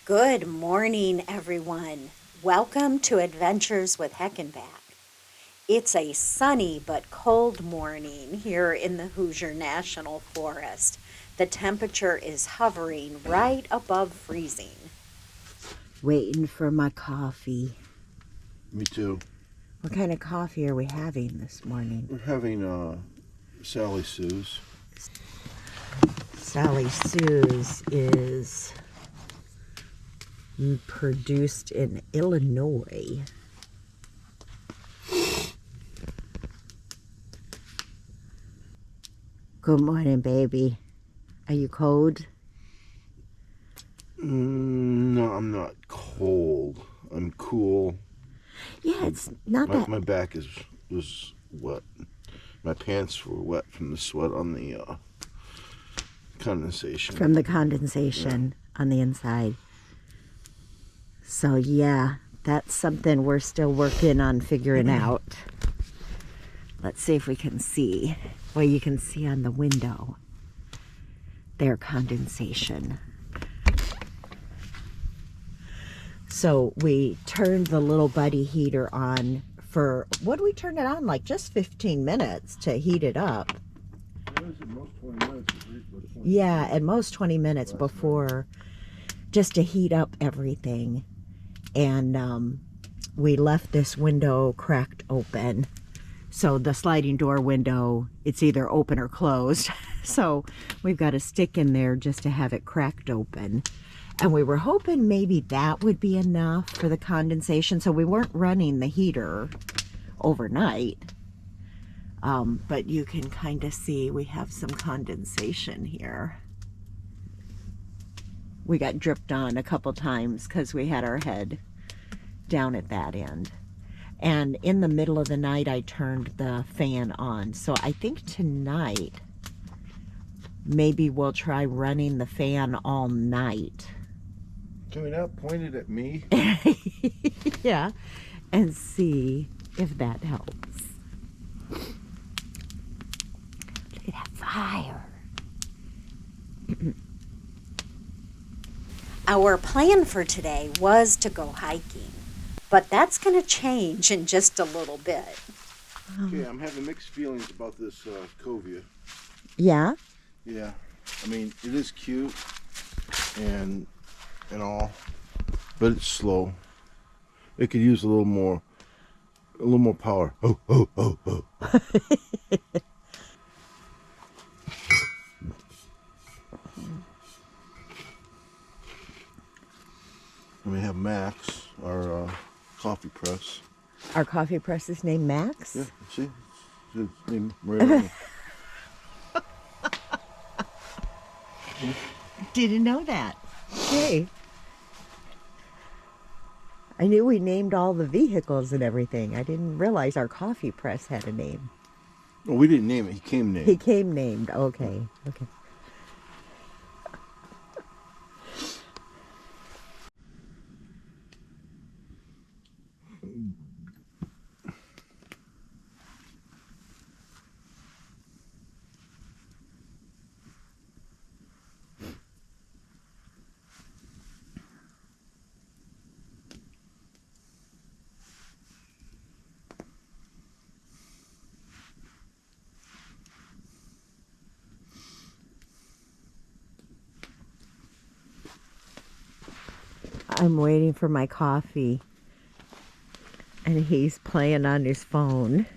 Good morning, everyone. Welcome to Adventures with Heckenback. It's a sunny but cold morning here in the Hoosier National Forest. The temperature is hovering right above freezing. Waiting for my coffee. Me too. What kind of coffee are we having this morning? We're having Sally Sue's. Sally Sue's is produced in Illinois. Good morning, baby. Are you cold? No, I'm not cold. I'm cool. Yeah, it's not My, that. my back was wet. My pants were wet from the sweat on the condensation. From the condensation on the inside. So yeah, that's something we're still working on figuring out. Let's see if we can see. Well, you can see on the window their condensation. So we turned the little buddy heater on for, what did we turn it on? Like just 15 minutes to heat it up. Yeah, at most 20 minutes before, just to heat up everything. And we left this window cracked open. So the sliding door window, it's either open or closed. So we've got a stick in there just to have it cracked open. And we were hoping maybe that would be enough for the condensation. So we weren't running the heater overnight. But you can kind of see we have some condensation here. We got dripped on a couple times because we had our head down at that end. And in the middle of the night, I turned the fan on. So I think tonight, maybe we'll try running the fan all night. Can we not point it at me? Yeah, and see if that helps. Look at that fire. Our plan for today was to go hiking, but that's going to change in just a little bit. Okay, I'm having mixed feelings about this covia. Yeah? Yeah, I mean, it is cute and all, but it's slow. It could use a little more power. Oh, oh, oh, oh. And we have Max, our coffee press. Our coffee press is named Max? Yeah, see? It's named right on. Didn't know that. Okay. I knew we named all the vehicles and everything. I didn't realize our coffee press had a name. Well, we didn't name it. He came named. He came named. Okay. Okay. I'm waiting for my coffee, and he's playing on his phone.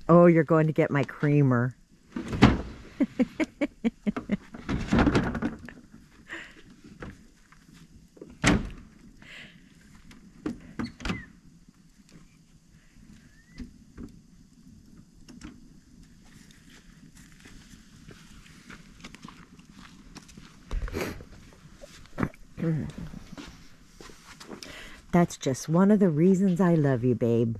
Oh, you're going to get my creamer. That's just one of the reasons I love you, babe.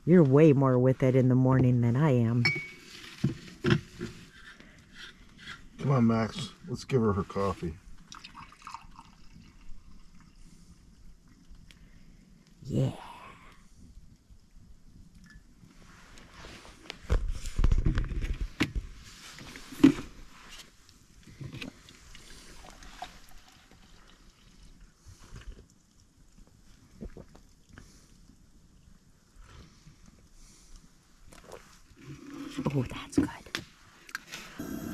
You're way more with it in the morning than I am. Come on, Max. Let's give her coffee. Yeah. Oh, that's good.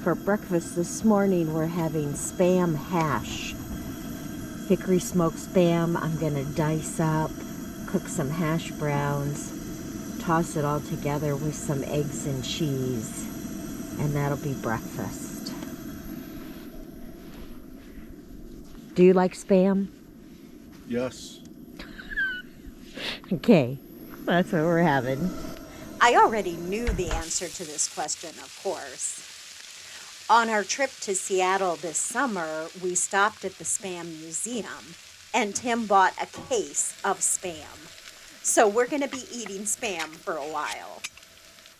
For breakfast this morning, we're having Spam hash. Hickory smoked Spam. I'm gonna dice up, cook some hash browns, toss it all together with some eggs and cheese, and that'll be breakfast. Do you like Spam? Yes. Okay, that's what we're having. I already knew the answer to this question, of course. On our trip to Seattle this summer, we stopped at the Spam Museum, and Tim bought a case of Spam. So we're going to be eating Spam for a while.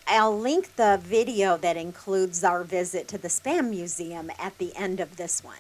I'll link the video that includes our visit to the Spam Museum at the end of this one.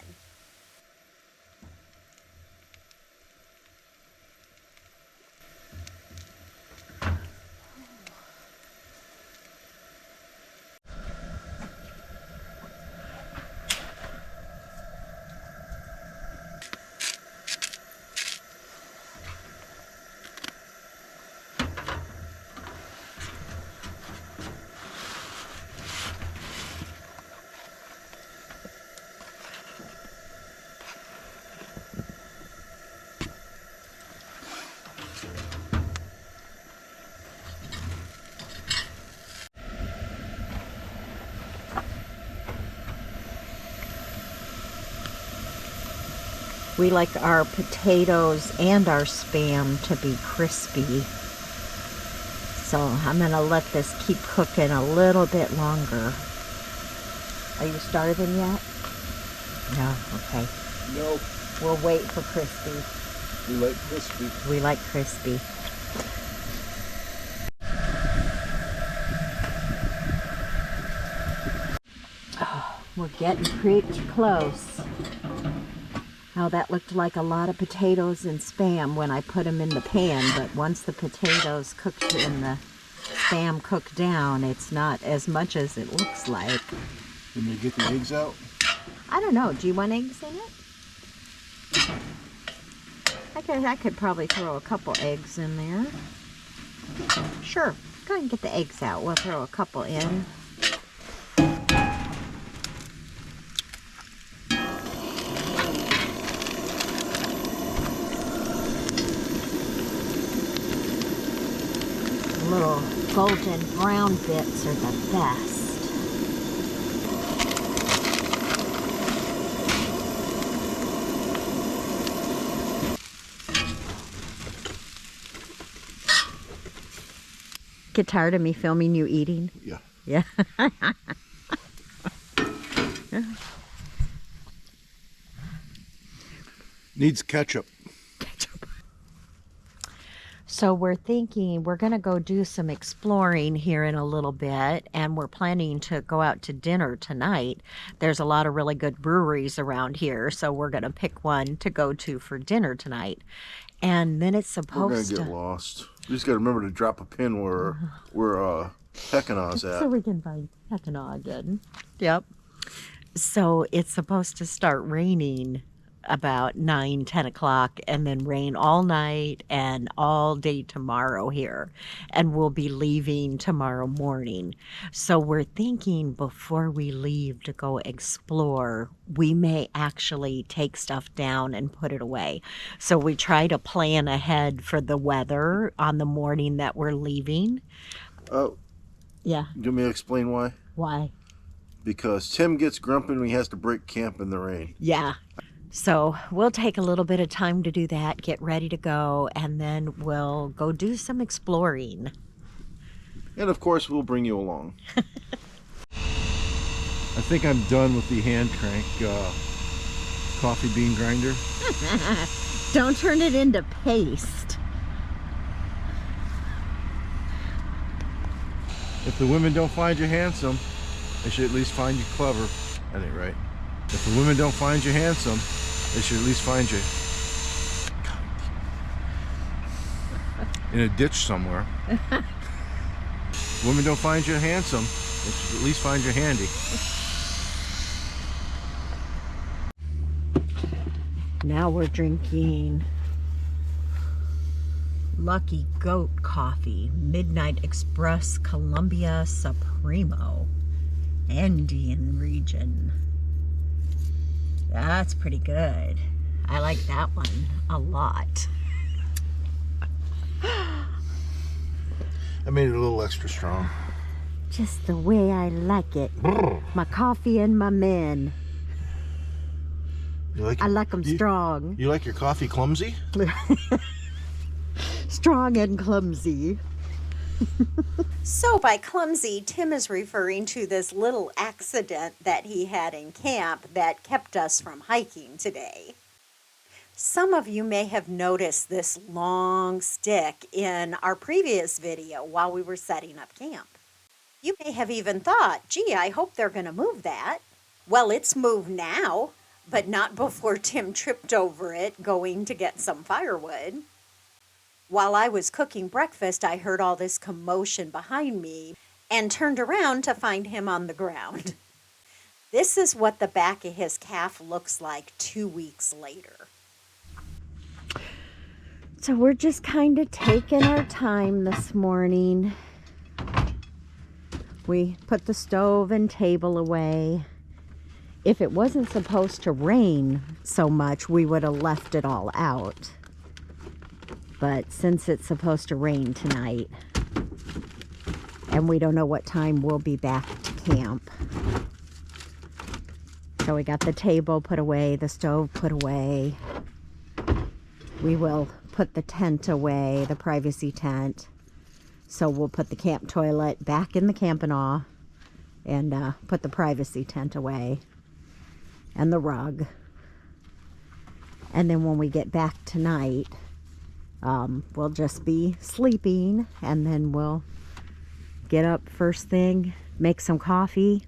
We like our potatoes and our Spam to be crispy. So I'm gonna let this keep cooking a little bit longer. Are you starving yet? No, okay. No. We'll wait for crispy. We like crispy. We like crispy. Oh, we're getting pretty close. Oh, that looked like a lot of potatoes and Spam when I put them in the pan, but once the potatoes cooked and the Spam cooked down, it's not as much as it looks like. Can you get the eggs out? I don't know. Do you want eggs in it? I could probably throw a couple eggs in there. Sure. Go ahead and get the eggs out. We'll throw a couple in. Little golden brown bits are the best. Get tired of me filming you eating? Yeah. Yeah. Needs ketchup. So we're thinking we're going to go do some exploring here in a little bit, and we're planning to go out to dinner tonight. There's a lot of really good breweries around here, so we're going to pick one to go to for dinner tonight. And then it's We're supposed gonna get lost. We just gotta remember to drop a pin where Peckinah's at. so we can find Peckinah again. Yep. So it's supposed to start raining about 9-10 o'clock and then rain all night and all day tomorrow here, and we'll be leaving tomorrow morning. So we're thinking before we leave to go explore, we may actually take stuff down and put it away. So we try to plan ahead for the weather on the morning that we're leaving. Oh, Yeah. do you want me to explain why? Why? Because Tim gets grumpy when he has to break camp in the rain. Yeah. So we'll take a little bit of time to do that, get ready to go, and then we'll go do some exploring. And of course, we'll bring you along. I think I'm done with the hand crank coffee bean grinder. Don't turn it into paste. If the women don't find you handsome, they should at least find you clever. That ain't right. If the women don't find you handsome, they should at least find you in a ditch somewhere. If women don't find you handsome, they should at least find you handy. Now we're drinking Lucky Goat Coffee, Midnight Express, Columbia Supremo, Andean region. That's pretty good. I like that one a lot. I made it a little extra strong. Just the way I like it. My coffee and my men. You like I like them strong. You like your coffee clumsy? Strong and clumsy. So by clumsy, Tim is referring to this little accident that he had in camp that kept us from hiking today. Some of you may have noticed this long stick in our previous video while we were setting up camp. You may have even thought, gee, I hope they're going to move that. Well, it's moved now, but not before Tim tripped over it going to get some firewood. While I was cooking breakfast, I heard all this commotion behind me and turned around to find him on the ground. This is what the back of his calf looks like 2 weeks later. So we're just kind of taking our time this morning. We put the stove and table away. If it wasn't supposed to rain so much, we would have left it all out. But since it's supposed to rain tonight, and we don't know what time we'll be back to camp, so we got the table put away, the stove put away. We will put the tent away, the privacy tent. So we'll put the camp toilet back in the camp-and-all and put the privacy tent away and the rug. And then when we get back tonight, we'll just be sleeping, and then we'll get up first thing, make some coffee.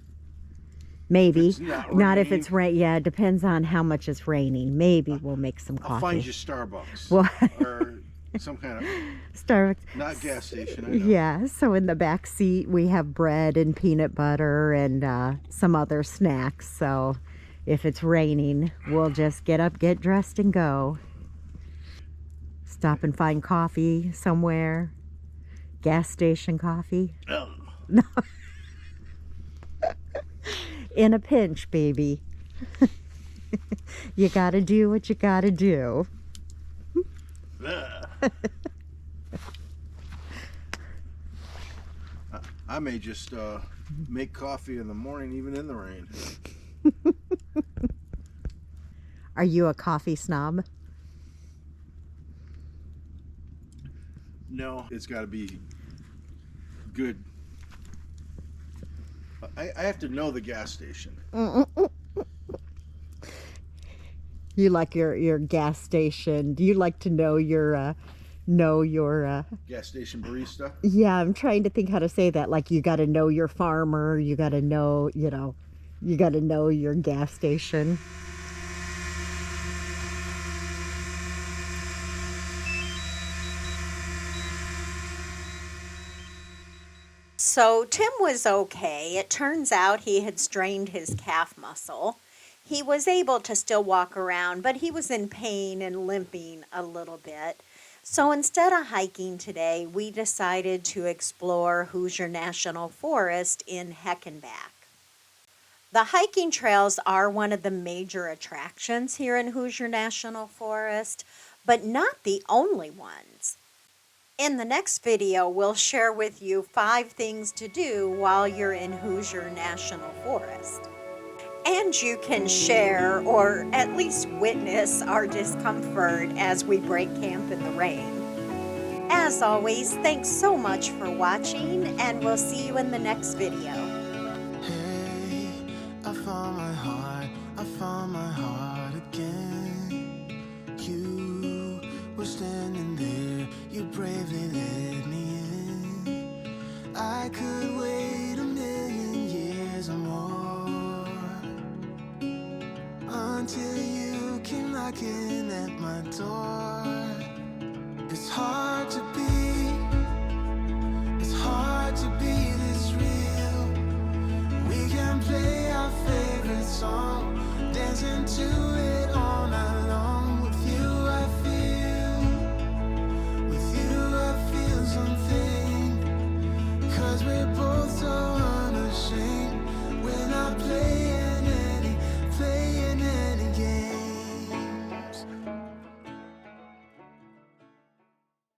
Maybe. Not if it's rain. Yeah, it depends on how much it's raining. Maybe we'll make some coffee. I'll find you Starbucks. Well, or some kind of Starbucks. Not gas station. I know. Yeah, so in the back seat we have bread and peanut butter and some other snacks. So if it's raining, we'll just get up, get dressed, and go. Stop and find coffee somewhere. Gas station coffee. Oh. No. In a pinch, baby. You gotta do what you gotta do. I may just make coffee in the morning, even in the rain. Are you a coffee snob? No, it's got to be good. I have to know the gas station. You like your gas station. Do you like to know your Gas station barista? Yeah, I'm trying to think how to say that. Like, you got to know your farmer, you got to know, you got to know your gas station. So Tim was okay. It turns out he had strained his calf muscle. He was able to still walk around, but he was in pain and limping a little bit. So instead of hiking today, we decided to explore Hoosier National Forest in Heckenback. The hiking trails are one of the major attractions here in Hoosier National Forest, but not the only ones. In the next video, we'll share with you 5 things to do while you're in Hoosier National Forest. And you can share or at least witness our discomfort as we break camp in the rain. As always, thanks so much for watching, and we'll see you in the next video. Hey, I found my heart again. You were standing there, you bravely let me in. I could wait a million years or more until you came knocking at my door. It's hard